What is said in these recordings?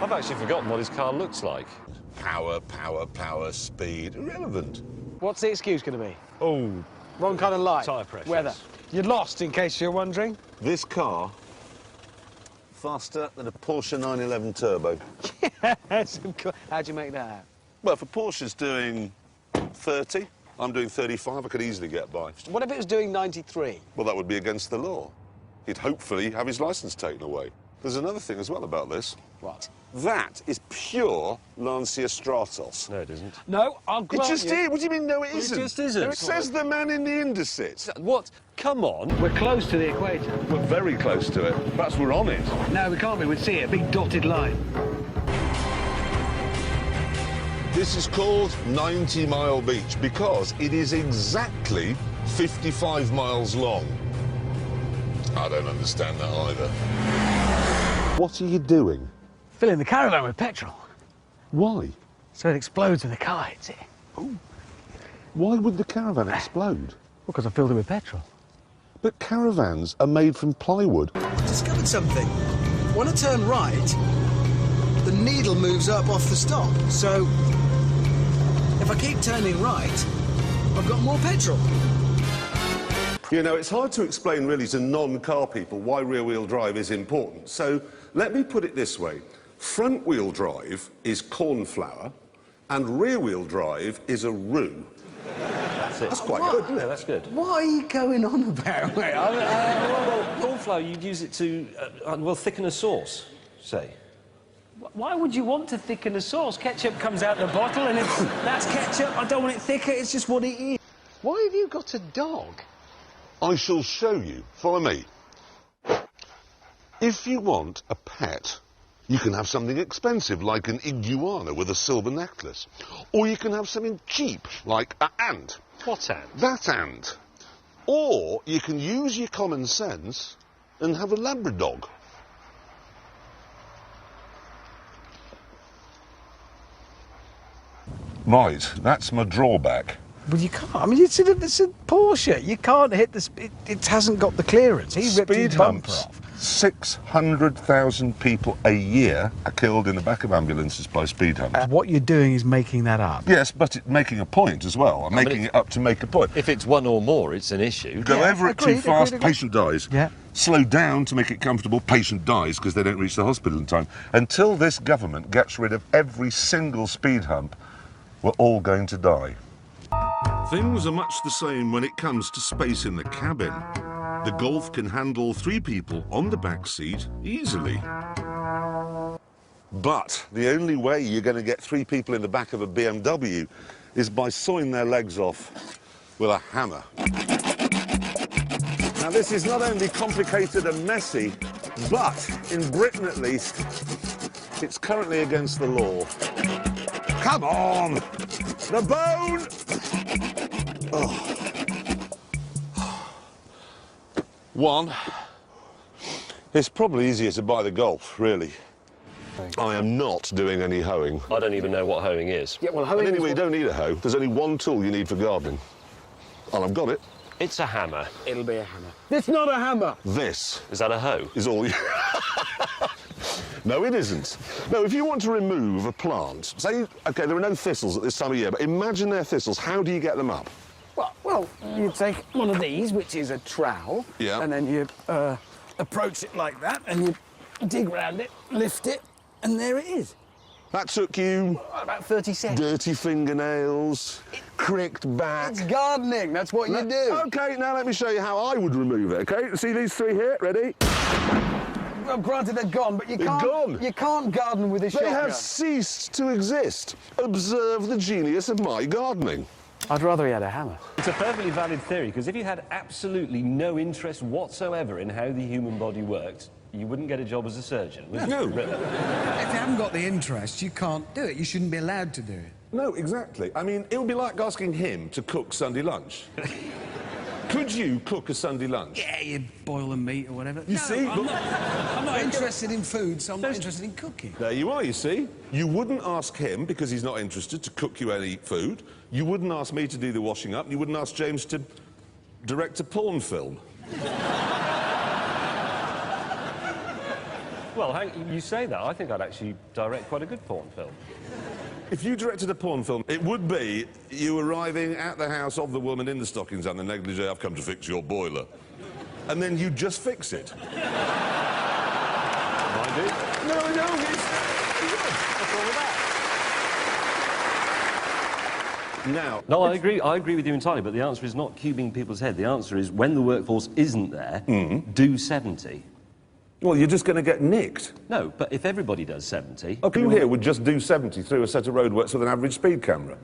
I've actually forgotten what his car looks like. Power, power, power, speed. Irrelevant. What's the excuse going to be? Oh, Wrong kind of light. Tyre pressures. Weather. You're lost, in case you're wondering. this car, faster than a Porsche 911 Turbo. Yes, of course. How'd you make that out? Well, if a Porsche's doing 30, I'm doing 35, I could easily get by. What if it was doing 93? Well, that would be against the law. He'd hopefully have his licence taken away. There's another thing as well about this. What? That is pure Lancia Stratos. No, it isn't. No, I'll It grant just you. is. What do you mean, no, it isn't? It just isn't. It says the man in the indices. What? Come on. We're close to the equator. We're very close to it. Perhaps we're on it. No, we can't be. We'd see it. A big dotted line. This is called 90 Mile Beach because it is exactly 55 miles long. I don't understand that either. What are you doing? Filling the caravan with petrol. Why? So it explodes when the car hits it. Why would the caravan explode? Because I filled it with petrol. But caravans are made from plywood. I've discovered something. When I turn right, the needle moves up off the stop. So if I keep turning right, I've got more petrol. You know, it's hard to explain really to non-car people why rear-wheel drive is important. So let me put it this way. Front-wheel drive is corn flour and rear-wheel drive is a roux. That's it. That's quite good, isn't it? Yeah, that's good. What are you going on about, mate? Well, corn flour, you'd use it to, well, thicken a sauce, say. Why would you want to thicken a sauce? Ketchup comes out the bottle and it's... That's ketchup. I don't want it thicker. It's just what it is. Why have you got a dog? I shall show you. Follow me. If you want a pet, you can have something expensive, like an iguana with a silver necklace. Or you can have something cheap, like an ant. What ant? That ant. Or you can use your common sense and have a Labrador. Right, that's my drawback. But you can't. I mean, it's a Porsche. You can't hit the speed. It hasn't got the clearance. He ripped his bumper off. 600,000 people a year are killed in the back of ambulances by speed humps. What you're doing is making that up. Yes, but making a point as well. I'm making it up to make a point. If it's one or more, it's an issue. Go over it too agreed, fast, agreed. patient dies. Yeah. Slow down to make it comfortable, patient dies because they don't reach the hospital in time. Until this government gets rid of every single speed hump, we're all going to die. Things are much the same when it comes to space in the cabin. The Golf can handle 3 people on the back seat easily. But the only way you're going to get 3 people in the back of a BMW is by sawing their legs off with a hammer. Now, this is not only complicated and messy, but in Britain at least, it's currently against the law. Come on! The bone! Oh. 1, it's probably easier to buy the Golf, really. I am not doing any hoeing. I don't even know what hoeing is. Yeah, well, And hoeing anyway, is you don't need a hoe. There's only one tool you need for gardening. And I've got it. It's a hammer. It'll be a hammer. It's not a hammer. This Is that a hoe? is all you... No, it isn't. No, if you want to remove a plant, say, OK, there are no thistles at this time of year, but imagine they're thistles. How do you get them up? Well, you take one of these, which is a trowel, Yeah. and then you approach it like that, and you dig round it, lift it, and there it is. That took you... About 30 seconds. Dirty fingernails, cricked back... It's gardening, that's what you do. OK, now let me show you how I would remove it, OK? See these 3 here? Ready? Well, granted, they're gone, but you They're can't... gone. You can't garden with a They shotgun. have ceased to exist. Observe the genius of my gardening. I'd rather he had a hammer. It's a perfectly valid theory, because if you had absolutely no interest whatsoever in how the human body worked, you wouldn't get a job as a surgeon, would you? No. Really? If you haven't got the interest, you can't do it. You shouldn't be allowed to do it. No, exactly. I mean, it would be like asking him to cook Sunday lunch. Could you cook a Sunday lunch? Yeah, you boil the meat or whatever. You No, see, I'm not interested in food, so I'm not interested in cooking. There you are, you see. You wouldn't ask him, because he's not interested, to cook you any food. You wouldn't ask me to do the washing up. And you wouldn't ask James to direct a porn film. Well, you say that. I think I'd actually direct quite a good porn film. If you directed a porn film, it would be you arriving at the house of the woman in the stockings and the negligee, I've come to fix your boiler. And then you just fix it. Mind it? No, it's... What's wrong with that? Now... No, I agree with you entirely, but the answer is not cubing people's head. The answer is, when the workforce isn't there, do 70. Well, you're just going to get nicked. No, but if everybody does 70... Okay, you here would just do 70 through a set of roadworks with an average speed camera.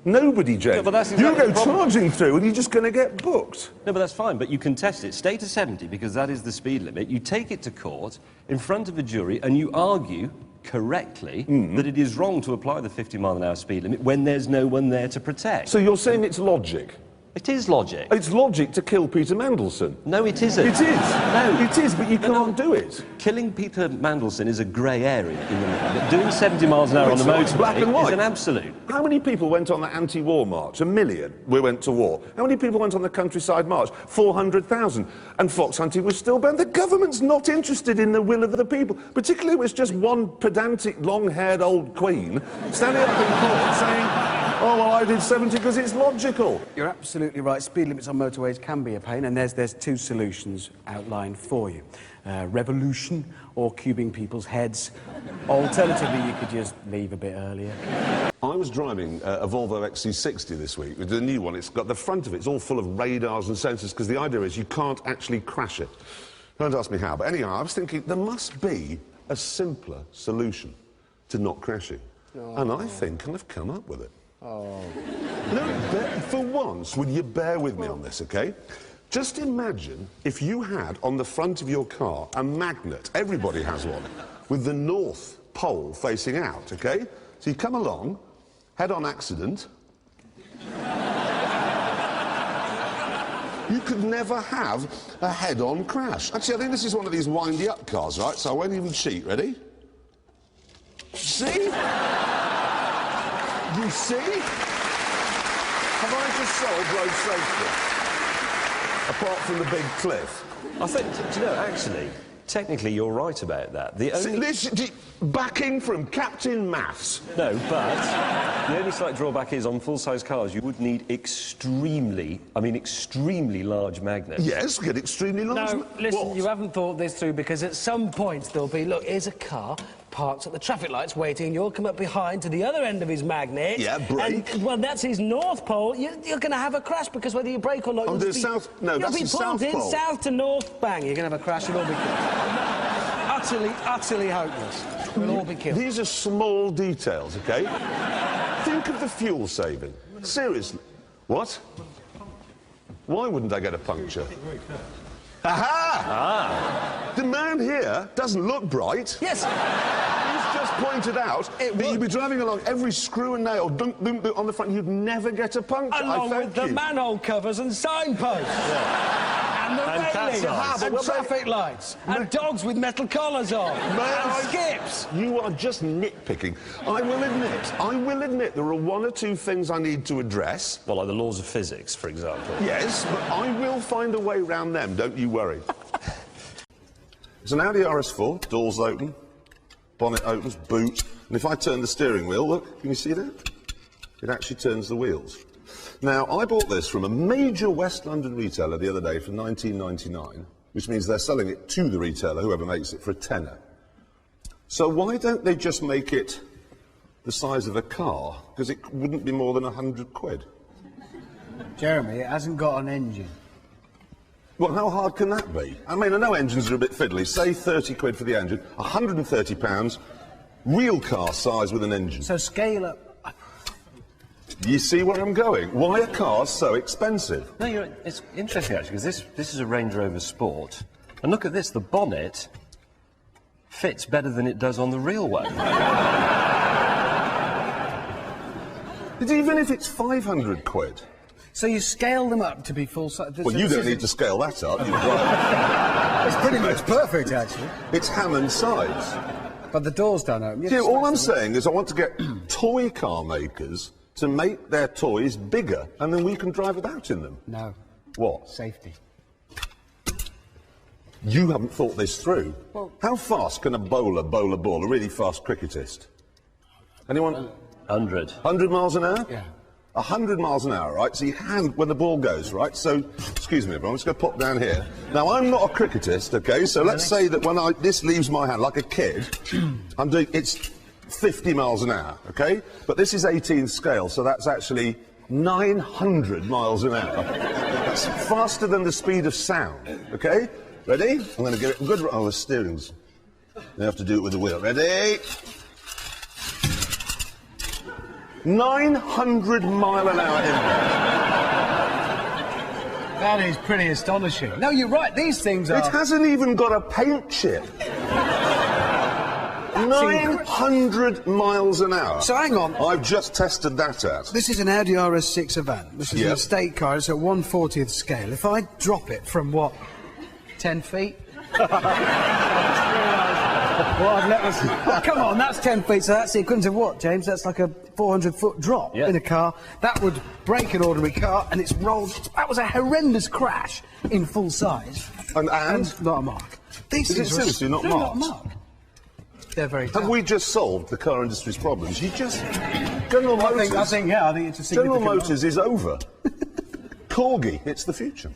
Nobody, Jay. Yeah, but that's exactly you go charging through and you're just going to get booked. No, but that's fine, but you can test it. Stay to 70, because that is the speed limit. You take it to court, in front of a jury, and you argue correctly that it is wrong to apply the 50-mile-an-hour speed limit when there's no one there to protect. So you're saying it's logic? It is logic. It's logic to kill Peter Mandelson. No, it isn't. It is. No. It is, but you can't do it. Killing Peter Mandelson is a grey area in the law, but doing 70 miles an hour on the It's black and motorway white. is an absolute. How many people went on the anti-war march? 1 million. We went to war. How many people went on the countryside march? 400,000. And fox hunting was still banned. The government's not interested in the will of the people, particularly when it's just one pedantic, long-haired old queen standing up in court saying, oh, well, I did 70 because it's logical. You're absolutely right. Speed limits on motorways can be a pain, and there's two solutions outlined for you. Revolution or cubing people's heads. Alternatively, you could just leave a bit earlier. I was driving a Volvo XC60 this week, with the new one. It's got the front of it's all full of radars and sensors, because the idea is you can't actually crash it. Don't ask me how, but anyhow, I was thinking there must be a simpler solution to not crashing. And I think I've come up with it. No, for once, would you bear with me on this, OK? Just imagine if you had on the front of your car a magnet, everybody has one, with the North Pole facing out, OK? So you come along, head-on accident. You could never have a head-on crash. Actually, I think this is one of these windy-up cars, right? So I won't even cheat. Ready? See? You see? Have I just solved road safety? Apart from the big cliff. I think, do you know, actually, technically you're right about that. The only... Backing from Captain Maths. No, but the only slight drawback is on full-size cars you would need extremely large magnets. Yes, get extremely large. No, listen, What? you haven't thought this through, because at some point there'll be, look, here's a car parked at the traffic lights waiting, and you'll come up behind to the other end of his magnet. Yeah, brake. And, well, that's his North Pole. You're going to have a crash, because whether you brake or not... Oh, you'll the be, south... No, you'll that's be the South pointed Pole. south to north, bang, you're going to have a crash, you'll all be killed. Utterly hopeless. We'll all be killed. These are small details, OK? Think of the fuel saving. Seriously. What? Why wouldn't I get a puncture? Aha! Ah. The man here doesn't look bright. Yes. He's just pointed out that you'd be driving along, every screw and nail, dunk, dunk, dunk on the front, you'd never get a puncture. Along with the manhole covers and signposts. Yeah. And the cat's railings, eyes. and traffic lights, and dogs with metal collars on, and skips. You are just nitpicking. I will admit there are one or two things I need to address. Well, like the laws of physics, for example. Yes, but I will find a way round them, don't you worry. It's an Audi RS4, doors open, bonnet opens, boot, and if I turn the steering wheel, look, can you see that? It actually turns the wheels. Now, I bought this from a major West London retailer the other day for £19.99, which means they're selling it to the retailer, whoever makes it, for a tenner. So why don't they just make it the size of a car? Because it wouldn't be more than 100 quid. Jeremy, it hasn't got an engine. Well, how hard can that be? I mean, I know engines are a bit fiddly. Say 30 quid for the engine, £130, real car size with an engine. So scale up. You see where I'm going? Why are cars so expensive? No, it's interesting, actually, because this is a Range Rover Sport. And look at this, the bonnet fits better than it does on the real one. Even if it's 500 quid. So you scale them up to be full size. Well, you don't need to scale that up. It's pretty much perfect, actually. It's Hammond size. But the doors don't open. See, all I'm saying is I want to get toy car makers to make their toys bigger, and then we can drive about in them. No. What? Safety. You haven't thought this through. Well, how fast can a bowler bowl a ball, a really fast cricketist? Anyone? 100. 100 miles an hour? Yeah. 100 miles an hour, right? So you hand when the ball goes, right? So, excuse me, everyone, I'm just going to pop down here. Now, I'm not a cricketist, okay? So let's say that when this leaves my hand, like a kid, it's 50 miles an hour, okay? But this is 18th scale, so that's actually 900 miles an hour. That's faster than the speed of sound, okay? Ready? I'm going to give it a good... Oh, the steering's... You have to do it with the wheel. Ready? 900 mile an hour impact. That is pretty astonishing. No, you're right, these things are... It hasn't even got a paint chip. 900 miles an hour. So hang on. I've just tested that out. This is an Audi RS6 Avant. This is Yep. a state car. It's at 1/40th scale. If I drop it from, what, 10 feet? Well, I've let us... Oh, come on, that's 10 feet, so that's the equivalent of what, James? That's like a 400-foot drop in a car. That would break an ordinary car, and it's rolled... That was a horrendous crash in full size. And? Not a mark. These Is it things are seriously not no, marked? Not a mark. They're very tough. Have we just solved the car industry's problems? You just... General Motors... I think it's a General significant Motors is over. Corgi, it's the future.